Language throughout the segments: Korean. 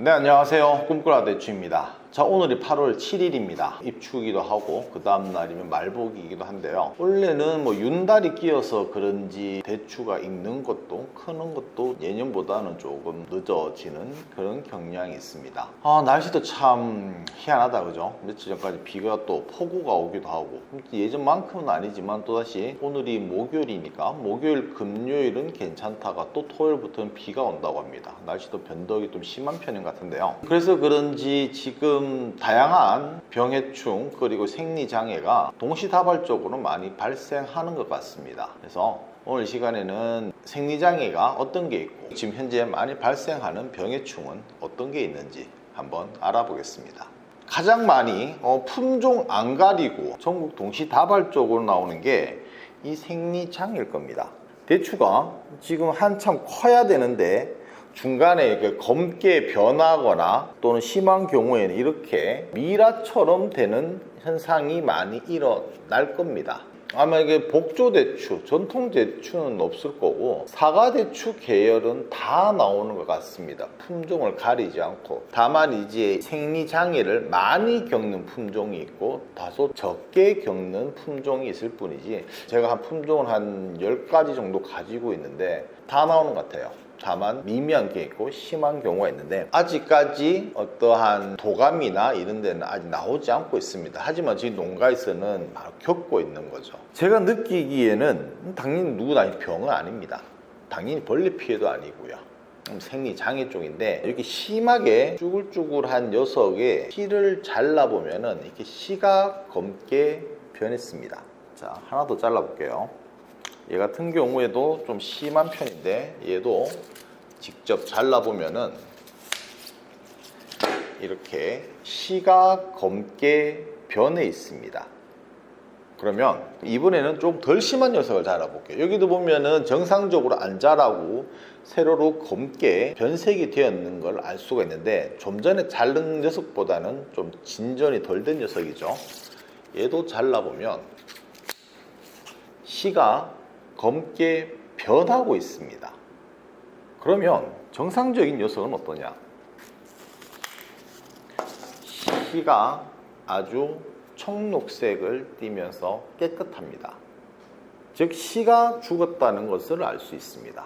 네, 안녕하세요. 꿈꾸라 대추입니다. 자, 오늘이 8월 7일입니다. 입추기도 하고 그 다음 날이면 말복이기도 한데요. 원래는 윤달이 끼어서 그런지 대추가 익는 것도 크는 것도 예년보다는 조금 늦어지는 그런 경향이 있습니다. 날씨도 참 희한하다, 그죠? 며칠 전까지 비가 또 폭우가 오기도 하고 예전만큼은 아니지만 또다시 오늘이 목요일이니까 목요일 금요일은 괜찮다가 또 토요일부터는 비가 온다고 합니다. 날씨도 변덕이 좀 심한 편인 것 같은데요. 그래서 그런지 지금 다양한 병해충 그리고 생리장애가 동시다발적으로 많이 발생하는 것 같습니다. 그래서 오늘 시간에는 생리장애가 어떤 게 있고 지금 현재 많이 발생하는 병해충은 어떤 게 있는지 한번 알아보겠습니다. 가장 많이 품종 안 가리고 전국 동시다발적으로 나오는 게 이 생리장애일 겁니다. 대추가 지금 한참 커야 되는데 중간에 검게 변하거나 또는 심한 경우에는 이렇게 미라처럼 되는 현상이 많이 일어날 겁니다. 아마 이게 복조대추, 전통대추는 없을 거고 사과대추 계열은 다 나오는 것 같습니다. 품종을 가리지 않고. 다만 이제 생리장애를 많이 겪는 품종이 있고 다소 적게 겪는 품종이 있을 뿐이지 제가 한 품종을 한 10가지 정도 가지고 있는데 다 나오는 것 같아요. 다만 미미한 게 있고 심한 경우가 있는데 아직까지 어떠한 도감이나 이런 데는 아직 나오지 않고 있습니다. 하지만 지금 농가에서는 바로 겪고 있는 거죠. 제가 느끼기에는 당연히 누구나 병은 아닙니다. 당연히 벌레 피해도 아니고요. 생리장애 쪽인데 이렇게 심하게 쭈글쭈글한 녀석의 씨를 잘라보면은 이렇게 씨가 검게 변했습니다. 자, 하나 더 잘라볼게요. 얘 같은 경우에도 좀 심한 편인데 얘도 직접 잘라보면은 이렇게 씨가 검게 변해 있습니다. 그러면 이번에는 좀 덜 심한 녀석을 잘라볼게요. 여기도 보면은 정상적으로 안 자라고 세로로 검게 변색이 되었는 걸 알 수가 있는데 좀 전에 자른 녀석보다는 좀 진전이 덜 된 녀석이죠. 얘도 잘라보면 씨가 검게 변하고 있습니다. 그러면 정상적인 녀석은 어떠냐? 씨가 아주 청록색을 띠면서 깨끗합니다. 즉 씨가 죽었다는 것을 알 수 있습니다.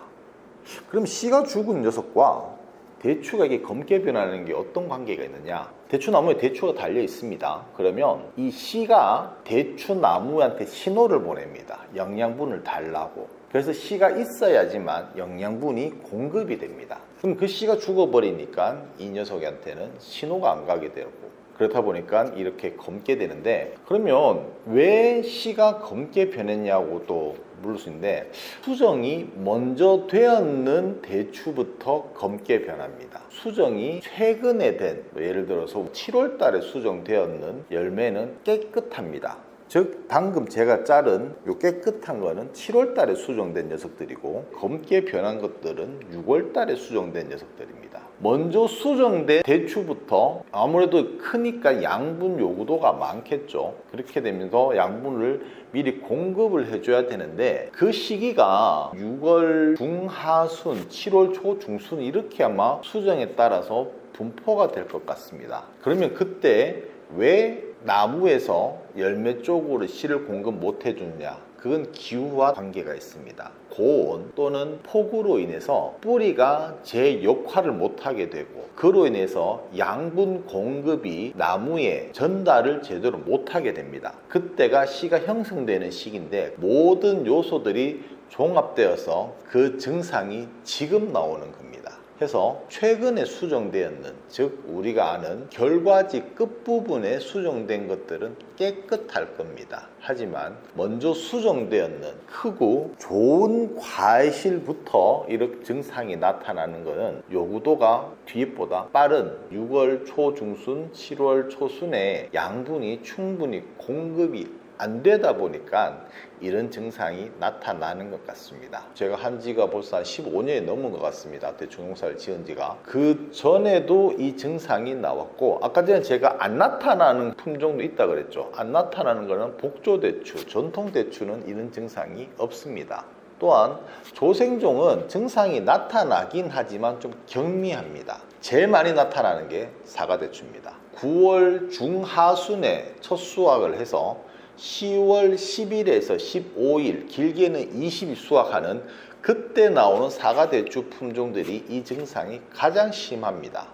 그럼 씨가 죽은 녀석과 대추가 이게 검게 변하는 게 어떤 관계가 있느냐? 대추나무에 대추가 달려 있습니다. 그러면 이 씨가 대추나무한테 신호를 보냅니다. 영양분을 달라고. 그래서 씨가 있어야지만 영양분이 공급이 됩니다. 그럼 그 씨가 죽어버리니까 이 녀석한테는 신호가 안 가게 되고 그렇다 보니까 이렇게 검게 되는데 그러면 왜 씨가 검게 변했냐고 또 물을 수 있는데 수정이 먼저 되었는 대추부터 검게 변합니다. 수정이 최근에 된 예를 들어서 7월 달에 수정되었는 열매는 깨끗합니다. 즉 방금 제가 자른 요 깨끗한 거는 7월 달에 수정된 녀석들이고 검게 변한 것들은 6월 달에 수정된 녀석들입니다. 먼저 수정된 대추부터 아무래도 크니까 양분 요구도가 많겠죠. 그렇게 되면서 양분을 미리 공급을 해줘야 되는데 그 시기가 6월 중하순, 7월 초중순 이렇게 아마 수정에 따라서 분포가 될 것 같습니다. 그러면 그때 왜 나무에서 열매 쪽으로 씨를 공급 못 해주느냐? 그건 기후와 관계가 있습니다. 고온 또는 폭우로 인해서 뿌리가 제 역할을 못하게 되고 그로 인해서 양분 공급이 나무에 전달을 제대로 못하게 됩니다. 그때가 씨가 형성되는 시기인데 모든 요소들이 종합되어서 그 증상이 지금 나오는 겁니다. 해서 최근에 수정되었는 즉 우리가 아는 결과지 끝부분에 수정된 것들은 깨끗할 겁니다. 하지만 먼저 수정되었는 크고 좋은 과실부터 이렇게 증상이 나타나는 것은 요구도가 뒤보다 빠른 6월 초중순, 7월 초순에 양분이 충분히 공급이 안 되다 보니까 이런 증상이 나타나는 것 같습니다. 제가 한 지가 벌써 한 15년이 넘은 것 같습니다. 대추농사를 지은 지가. 그 전에도 이 증상이 나왔고 아까 전에 제가 안 나타나는 품종도 있다 그랬죠. 안 나타나는 거는 복조대추, 전통대추는 이런 증상이 없습니다. 또한 조생종은 증상이 나타나긴 하지만 좀 경미합니다. 제일 많이 나타나는 게 사과대추입니다. 9월 중하순에 첫 수확을 해서 10월 10일에서 15일, 길게는 20일 수확하는 그때 나오는 사과대추 품종들이 이 증상이 가장 심합니다.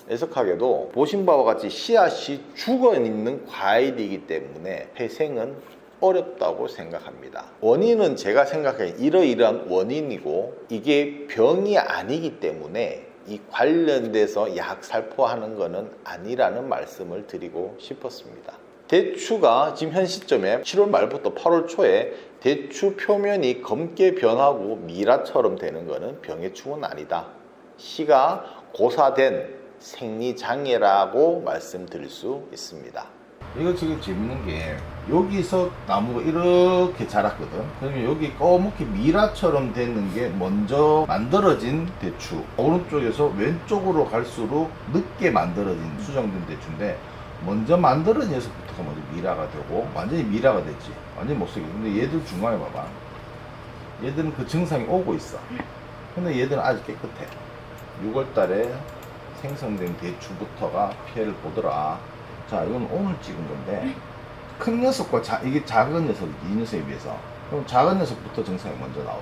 애석하게도 보신 바와 같이 씨앗이 죽어있는 과일이기 때문에 회생은 어렵다고 생각합니다. 원인은 제가 생각하기엔 이러이러한 원인이고 이게 병이 아니기 때문에 이 관련돼서 약 살포하는 것은 아니라는 말씀을 드리고 싶었습니다. 대추가 지금 현 시점에 7월 말부터 8월 초에 대추 표면이 검게 변하고 미라처럼 되는 것은 병의 충은 아니다. 씨가 고사된 생리장애라고 말씀드릴 수 있습니다. 이거 지금 재밌는 게 여기서 나무가 이렇게 자랐거든. 그러면 여기 꺼멓게 미라처럼 되는 게 먼저 만들어진 대추, 오른쪽에서 왼쪽으로 갈수록 늦게 만들어진 수정된 대추인데 먼저 만들어진 녀석부터가 먼저 미라가 되고 완전히 미라가 됐지. 완전히 못생겨. 근데 얘들 중간에 봐봐, 얘들은 그 증상이 오고 있어. 근데 얘들은 아직 깨끗해. 6월 달에 생성된 대추부터가 피해를 보더라. 자, 이건 오늘 찍은 건데 큰 녀석과 이게 작은 녀석이지, 이 녀석에 비해서. 그럼 작은 녀석부터 증상이 먼저 나와.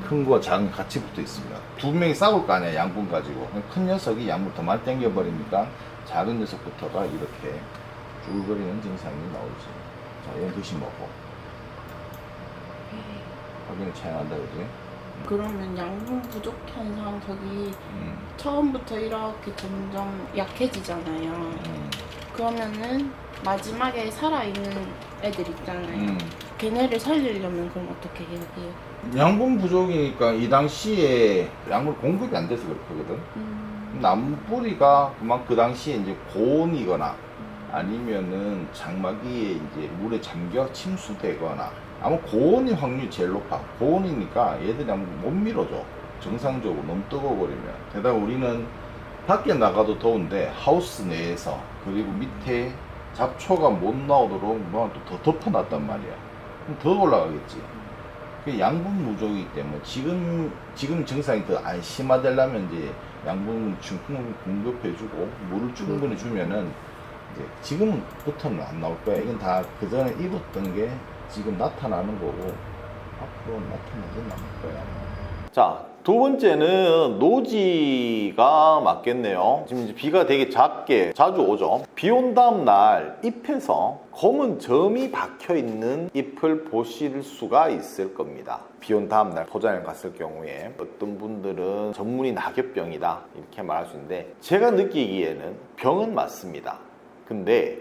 큰 거와 작은 게 같이 붙어 있습니다. 두 명이 싸울 거 아니야, 양분 가지고. 큰 녀석이 양분 더 많이 당겨버리니까 작은 녀석부터가 이렇게 줄거리는 증상이 나오지. 자, 얘는 드시 먹고 확연히 차이 난다, 그지? 그러면 양분 부족 현상 저기 처음부터 이렇게 점점 약해지잖아요. 그러면은 마지막에 살아있는 애들 있잖아요. 걔네를 살리려면 그럼 어떻게 해야 돼요? 양분 부족이니까 이 당시에 양분 공급이 안 돼서 그렇거든. 나무 뿌리가 그 당시에 이제 고온이거나 아니면은 장마기에 이제 물에 잠겨 침수되거나 아마 고온이 확률이 제일 높아. 고온이니까 얘들이 아마 못 밀어줘. 정상적으로 너무 뜨거워버리면. 게다가 우리는 밖에 나가도 더운데 하우스 내에서 그리고 밑에 잡초가 못 나오도록 뭐 또 더 덮어놨단 말이야. 그럼 더 올라가겠지. 그 양분 부족이기 때문에 지금 증상이 더 안 심화되려면 이제 양분을 충분히 공급해주고 물을 충분히 주면은 이제 지금부터는 안 나올 거야. 이건 다 그 전에 입었던 게 지금 나타나는 거고 앞으로 나타나지 않을 거야. 자, 두 번째는 노지가 맞겠네요. 지금 이제 비가 되게 작게 자주 오죠. 비 온 다음 날 잎에서 검은 점이 박혀 있는 잎을 보실 수가 있을 겁니다. 비 온 다음 날 포장을 갔을 경우에 어떤 분들은 전문이 낙엽병이다 이렇게 말할 수 있는데 제가 느끼기에는 병은 맞습니다. 근데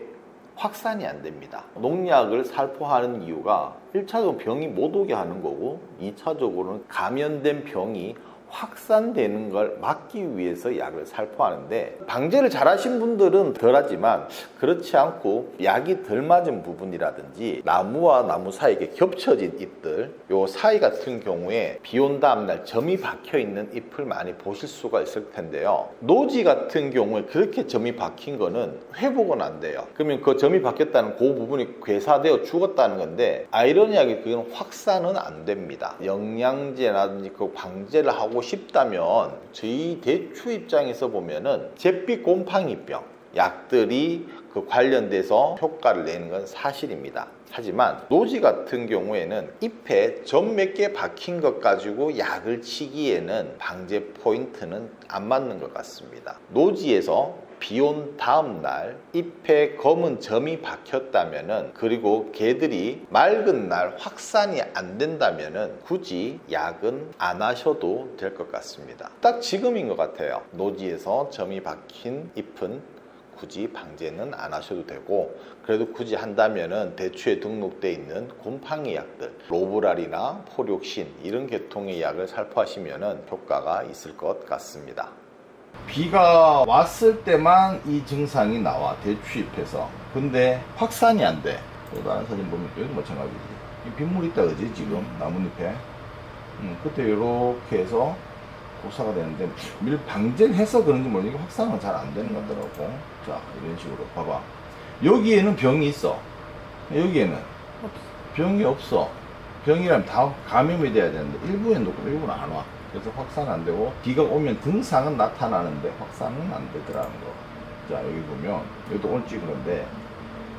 확산이 안 됩니다. 농약을 살포하는 이유가 1차적으로 병이 못 오게 하는 거고 2차적으로는 감염된 병이 확산되는 걸 막기 위해서 약을 살포하는데 방제를 잘 하신 분들은 덜하지만 그렇지 않고 약이 덜 맞은 부분이라든지 나무와 나무 사이에 겹쳐진 잎들 요 사이 같은 경우에 비 온 다음날 점이 박혀 있는 잎을 많이 보실 수가 있을 텐데요. 노지 같은 경우에 그렇게 점이 박힌 거는 회복은 안 돼요. 그러면 그 점이 박혔다는 그 부분이 괴사되어 죽었다는 건데 아이러니하게 그건 확산은 안 됩니다. 영양제라든지 그 방제를 하고 싶다면 저희 대추 입장에서 보면은 잿빛 곰팡이병 약들이 그 관련돼서 효과를 내는 건 사실입니다. 하지만 노지 같은 경우에는 잎에 점 몇 개 박힌 것 가지고 약을 치기에는 방제 포인트는 안 맞는 것 같습니다. 노지에서 비 온 다음 날 잎에 검은 점이 박혔다면은 그리고 개들이 맑은 날 확산이 안 된다면은 굳이 약은 안 하셔도 될 것 같습니다. 딱 지금인 것 같아요. 노지에서 점이 박힌 잎은 굳이 방제는 안 하셔도 되고 그래도 굳이 한다면은 대추에 등록되어 있는 곰팡이 약들 로브랄이나 포력신 이런 계통의 약을 살포하시면은 효과가 있을 것 같습니다. 비가 왔을 때만 이 증상이 나와 대추잎에서. 근데 확산이 안 돼. 또 다른 사진 보면 여기도 마찬가지지. 이 빗물 있다 그지 지금 나뭇잎에. 그때 이렇게 해서 고사가 되는데 밀 방제를 해서 그런지 모르겠는데 확산은 잘 안 되는 것 같더라고. 자, 이런 식으로 봐봐. 여기에는 병이 있어. 여기에는 병이 없어. 병이라면 다 감염이 돼야 되는데 일부엔 놓고 일부는 안 와. 그래서 확산 안 되고 비가 오면 증상은 나타나는데 확산은 안 되더라는 거. 자, 여기 보면 여기도 옳지. 그런데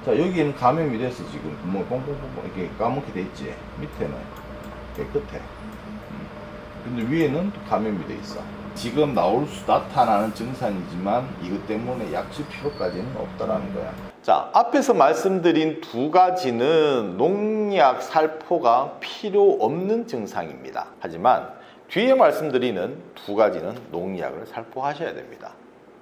자, 여기는 감염이 돼서 지금 구멍이 뽕뽕뽕뽕 이렇게 까맣게 돼 있지. 밑에는 깨끗해. 근데 위에는 또 감염이 돼 있어. 지금 나타나는 증상이지만 이것 때문에 약칠 필요까지는 없다라는 거야. 자, 앞에서 말씀드린 두 가지는 농약 살포가 필요 없는 증상입니다. 하지만 뒤에 말씀드리는 두 가지는 농약을 살포하셔야 됩니다.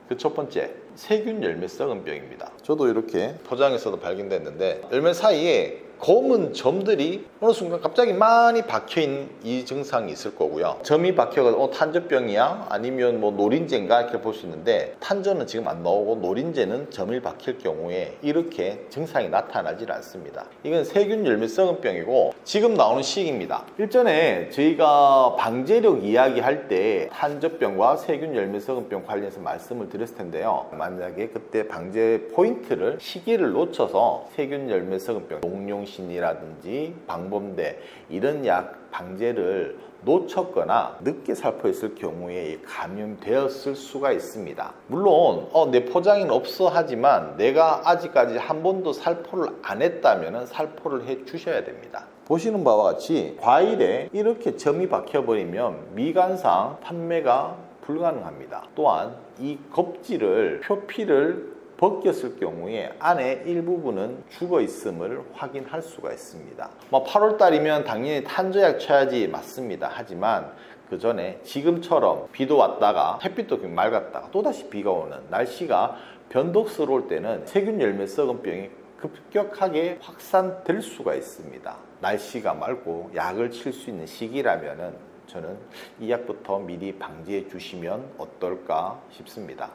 그 첫 번째, 세균 열매 썩은 병입니다. 저도 이렇게 포장에서도 발견됐는데 열매 사이에 검은 점들이 어느 순간 갑자기 많이 박혀있는 이 증상이 있을 거고요. 점이 박혀가지고 탄저병이야? 아니면 뭐 노린재인가? 이렇게 볼 수 있는데 탄저는 지금 안 나오고 노린재는 점이 박힐 경우에 이렇게 증상이 나타나질 않습니다. 이건 세균 열매 썩은 병이고 지금 나오는 시기입니다. 일전에 저희가 방제력 이야기할 때 탄저병과 세균 열매 썩은 병 관련해서 말씀을 드렸을 텐데요. 만약에 그때 방제 포인트를 시기를 놓쳐서 세균 열매 썩은 병, 농용신이라든지 방범대 이런 약 방제를 놓쳤거나 늦게 살포했을 경우에 감염되었을 수가 있습니다. 물론 내 포장에는 없어 하지만 내가 아직까지 한 번도 살포를 안 했다면 살포를 해 주셔야 됩니다. 보시는 바와 같이 과일에 이렇게 점이 박혀버리면 미관상 판매가 불가능합니다. 또한 이 껍질을 표피를 벗겼을 경우에 안에 일부분은 죽어 있음을 확인할 수가 있습니다. 8월 달이면 당연히 탄저약 쳐야지 맞습니다. 하지만 그 전에 지금처럼 비도 왔다가 햇빛도 맑았다가 또다시 비가 오는 날씨가 변덕스러울 때는 세균 열매 썩은 병이 급격하게 확산될 수가 있습니다. 날씨가 맑고 약을 칠 수 있는 시기라면은 저는 이 약부터 미리 방지해 주시면 어떨까 싶습니다.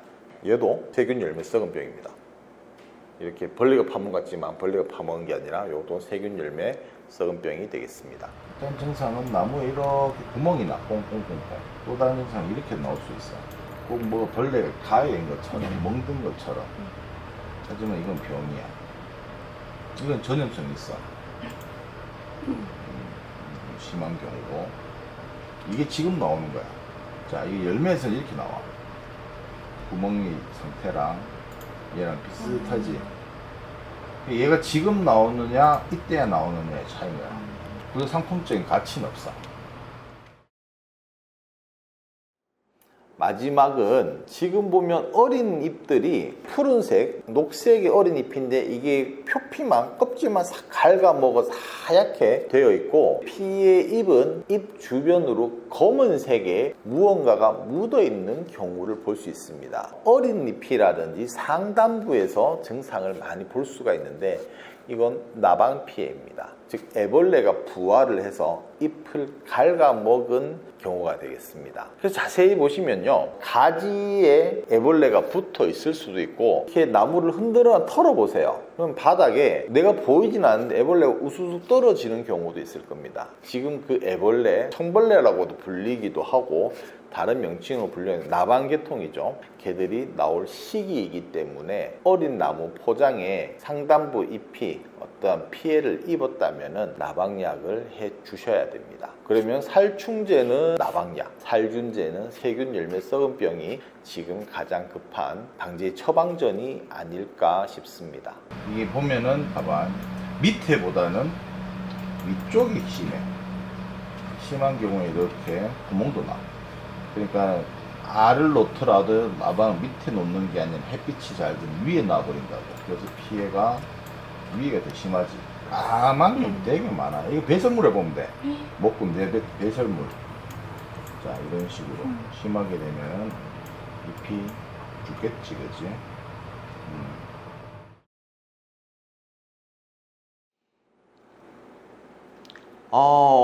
얘도 세균 열매 썩은 병입니다. 이렇게 벌레가 파먹은 것 같지만 벌레가 파먹은 게 아니라 이것도 세균 열매 썩은 병이 되겠습니다. 일단 증상은 나무에 이렇게 구멍이 나 뽕뽕뽕뽕. 또 다른 증상은 이렇게 나올 수 있어. 꼭 뭐 벌레가 가해인 것처럼 멍든 것처럼. 하지만 이건 병이야. 이건 전염성이 있어. 심한 경우고. 이게 지금 나오는 거야. 자, 이게 열매에서는 이렇게 나와. 구멍이 상태랑 얘랑 비슷하지. 얘가 지금 나오느냐 이때야 나오느냐의 차이야. 그리고 상품적인 가치는 없어. 마지막은 지금 보면 어린 잎들이 푸른색, 녹색의 어린 잎인데 이게 표피만 껍질만 싹 갉아먹어서 하얗게 되어 있고 피의 잎은 잎 주변으로 검은색의 무언가가 묻어 있는 경우를 볼 수 있습니다. 어린 잎이라든지 상단부에서 증상을 많이 볼 수가 있는데 이건 나방피해입니다. 즉 애벌레가 부화를 해서 잎을 갉아먹은 경우가 되겠습니다. 그래서 자세히 보시면요, 가지에 애벌레가 붙어 있을 수도 있고 이렇게 나무를 흔들어 털어보세요. 그럼 바닥에 내가 보이진 않는데 애벌레가 우수수 떨어지는 경우도 있을 겁니다. 지금 그 애벌레, 청벌레라고도 불리기도 하고 다른 명칭으로 불리는 나방계통이죠. 개들이 나올 시기이기 때문에 어린 나무 포장에 상단부 잎이 어떤 피해를 입었다면 나방약을 해 주셔야 됩니다. 그러면 살충제는 나방약, 살균제는 세균 열매 썩은 병이 지금 가장 급한 방지 처방전이 아닐까 싶습니다. 이게 보면은 봐봐, 밑에보다는 위쪽이 심한 경우에 이렇게 구멍도 나. 그러니까 알을 놓더라도 나방 밑에 놓는 게 아니라 햇빛이 잘 든 위에 놔버린다고. 그래서 피해가 위가 더 심하지. 까만 되게 많아. 이거 배설물에 보면 돼. 목금 배설물. 자, 이런 식으로 심하게 되면 잎이 죽겠지, 그치?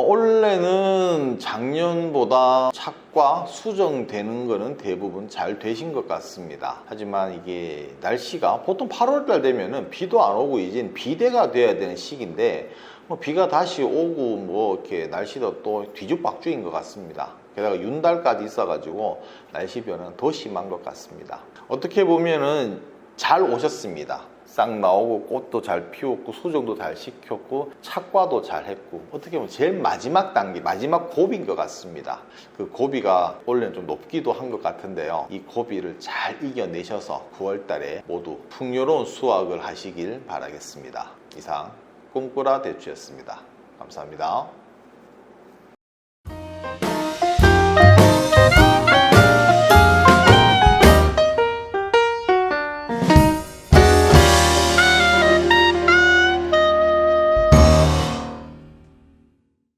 올해는 작년보다 착과 수정되는 거는 대부분 잘 되신 것 같습니다. 하지만 이게 날씨가 보통 8월달 되면은 비도 안 오고 이제 비대가 돼야 되는 시기인데 비가 다시 오고 이렇게 날씨도 또 뒤죽박죽인 것 같습니다. 게다가 윤달까지 있어가지고 날씨 변화는 더 심한 것 같습니다. 어떻게 보면은 잘 오셨습니다. 싹 나오고 꽃도 잘 피웠고 수정도 잘 시켰고 착과도 잘 했고 어떻게 보면 제일 마지막 단계, 마지막 고비인 것 같습니다. 그 고비가 원래는 좀 높기도 한 것 같은데요. 이 고비를 잘 이겨내셔서 9월 달에 모두 풍요로운 수확을 하시길 바라겠습니다. 이상 꿈꾸라 대추였습니다. 감사합니다.